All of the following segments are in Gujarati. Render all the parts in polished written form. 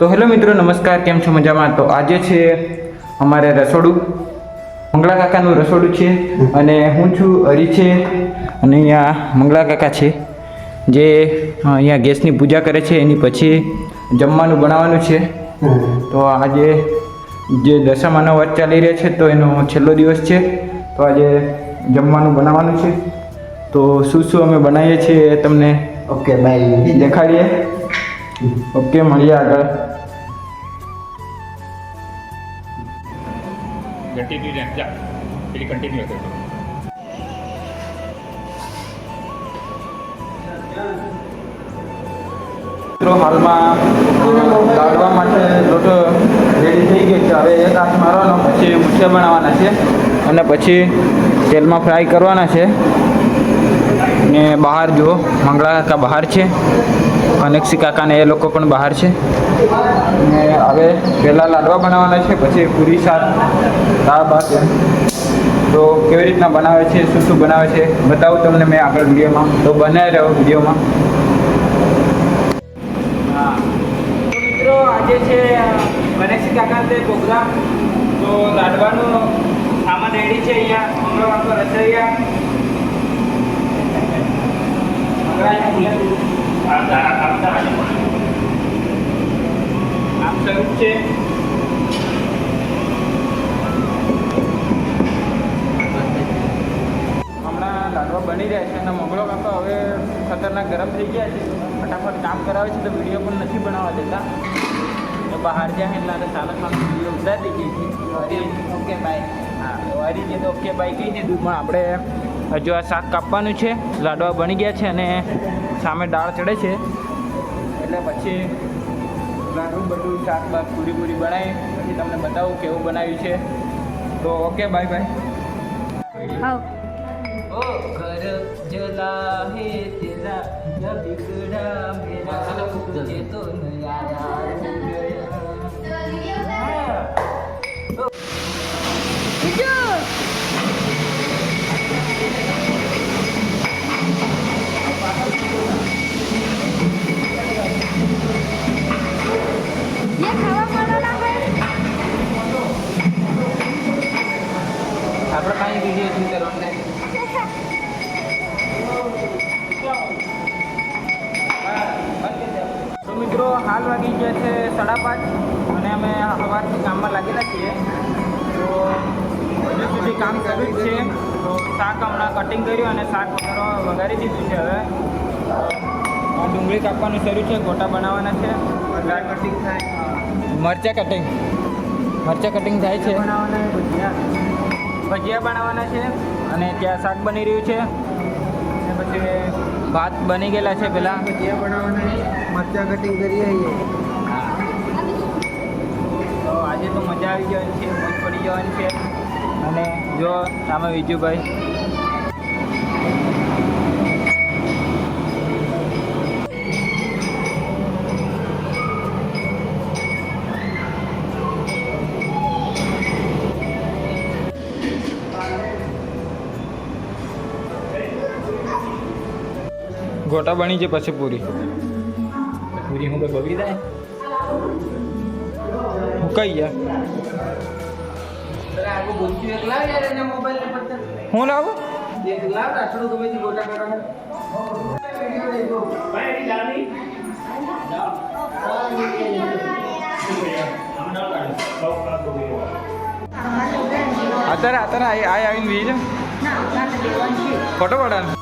તો હેલો મિત્રો, નમસ્કાર. કેમ છો? મજામાં? તો આજે છે અમારે રસોડું, મંગળા કાકાનું રસોડું છે અને હું છું હરી છે અને અહીંયા મંગળા કાકા છે જે અહીંયા ગેસની પૂજા કરે છે. એની પછી જમવાનું બનાવવાનું છે. તો આજે જે દશામાનો વાત ચાલી રહ્યા છે તો એનો છેલ્લો દિવસ છે. તો આજે જમવાનું બનાવવાનું છે. તો શું શું અમે બનાવીએ છીએ એ તમને ઓકે બાય દેખાડીએ. ઓકે, મળીએ આગળ. કન્ટિન્યુ રહે જા પેલી કન્ટિન્યુ કરજો. મિત્રો, હાલમાં લાડવા માટે લોટ રેડી થઈ ગયો છે. હવે એક હાથ મારવાનો, પછી મુઠિયા બનાવવાના છે અને પછી તેલમાં ફ્રાય કરવાના છે. ને બહાર જુઓ, મંગળા કાકા બહાર છે, અનેક્ષી કાકાને એ લોકો પણ બહાર છે. ને હવે પહેલાં લાડવા બનાવવાના છે, પછી પૂરી શાક, દાળ ભાત. તો કેવી રીતના બનાવે છે, શું શું બનાવે છે બતાવું તમને મેં આગળ વિડીયોમાં. તો બનાવી રહ્યો વિડીયોમાં. હા, તો મિત્રો આજે છે અનેક્ષી કાકા તે પ્રોગ્રામ. તો લાડવાનો સામાન રેડી છે. અહીંયા મંગળા કાકા રસોઈયા આમ સ્વરૂપ છે. હમણાં લાડવા બની રહ્યા છે અને મંગળો કાકા હવે ખતરનાક ગરમ થઈ ગયા છે. ફટાફટ કામ કરાવે છે તો વિડીયો પણ નથી બનાવવા દેતા. તો બહાર જાય એટલે સારા સારા વિડીયો ઉતારી દઈએ છીએ. Okay bye. હા, વારી છે તો ઓકે બાય કહી દીધું. પણ આપણે હજુ આ શાક કાપવાનું છે. લાડવા બની ગયા છે અને સામે દાળ ચડે છે. એટલે પછી લાડુ બધું શાક બાક પૂરી પૂરી બનાવી પછી તમને બતાવું કેવું બનાવ્યું છે. તો ઓકે બાય બાય. ओ घर जला है तेरा जब बिगड़ा मेरा तुझे तो नया यार हो गया. આપણે કાંઈ વિડીયો શૂટ કરવાનો નથી. તો મિત્રો, હાલ વાગી ગયા છે 5:30 અને અમે સવારથી કામમાં લાગેલા છીએ. તો હજુ સુધી કામ કર્યું જ છે. તો શાક હમણાં કટિંગ કર્યું અને શાક વઘારી દીધું છે. હવે ડુંગળી કાપવાનું શરૂ છે, ગોટા બનાવવાના છે, વઘાર કટિંગ થાય, મરચાં કટિંગ થાય છે, ભજીયા બનાવવાના છે અને ત્યાં શાક બની રહ્યું છે. અને પછી ભાત બની ગયેલા છે. પહેલાં ભજીયા બનાવવાના, મરચાં કટિંગ કરીએ. તો આજે તો મજા આવી જવાની છે, મોજ પડી જવાની છે. અને જો સામે વિજુભાઈ ગોટા બની છે. પછી પૂરી હું તો બગડી જાય કઈ યાર હું લાવું અત્યારે આવીને બી છે ફોટો પાડવાનું.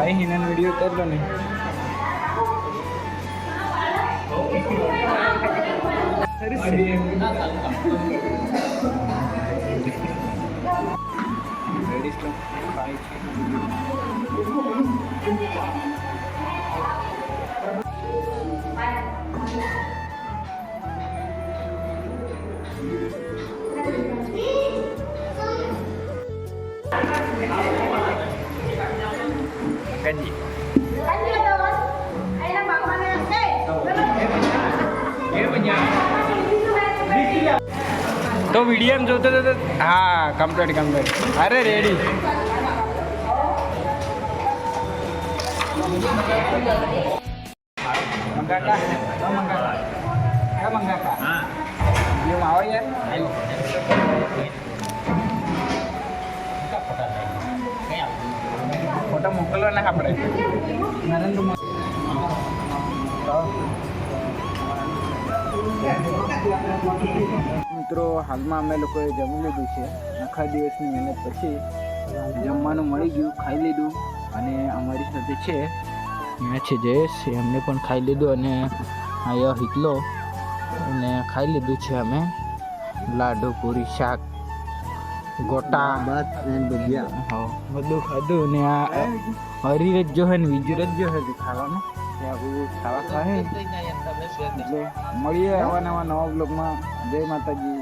आई हिनन वीडियो कर लो नहीं. Ganji. Ini punya. તો વિડીયો જોતો તો હા કમ્પ્લીટ અરે રેડી મંગાતા હા ये आવો યાર ફોટો મોકલવાના આપણે નરેન્દ્ર મોદી મિત્રો હાલમાં અમે લોકોએ જમી લીધું છે આખા દિવસની મહેનત પછી જમવાનું મળી ગયું ખાઈ લીધું અને અમારી સાથે છે અહીંયા છે જયેશ એમને પણ ખાઈ લીધું અને અહીંયા હિતલો અને ખાઈ લીધું છે અમે લાડુ પૂરી શાક ગોટા ભાત અને ભજીયા હા બધું ખાધું ને આ હરી જ જો હે ને બીજું જ જો હે ખાવાનું ત્યાં બધું ખાવા ખાય એટલે મળીએ આવા નવા બ્લોગમાં જય માતાજી.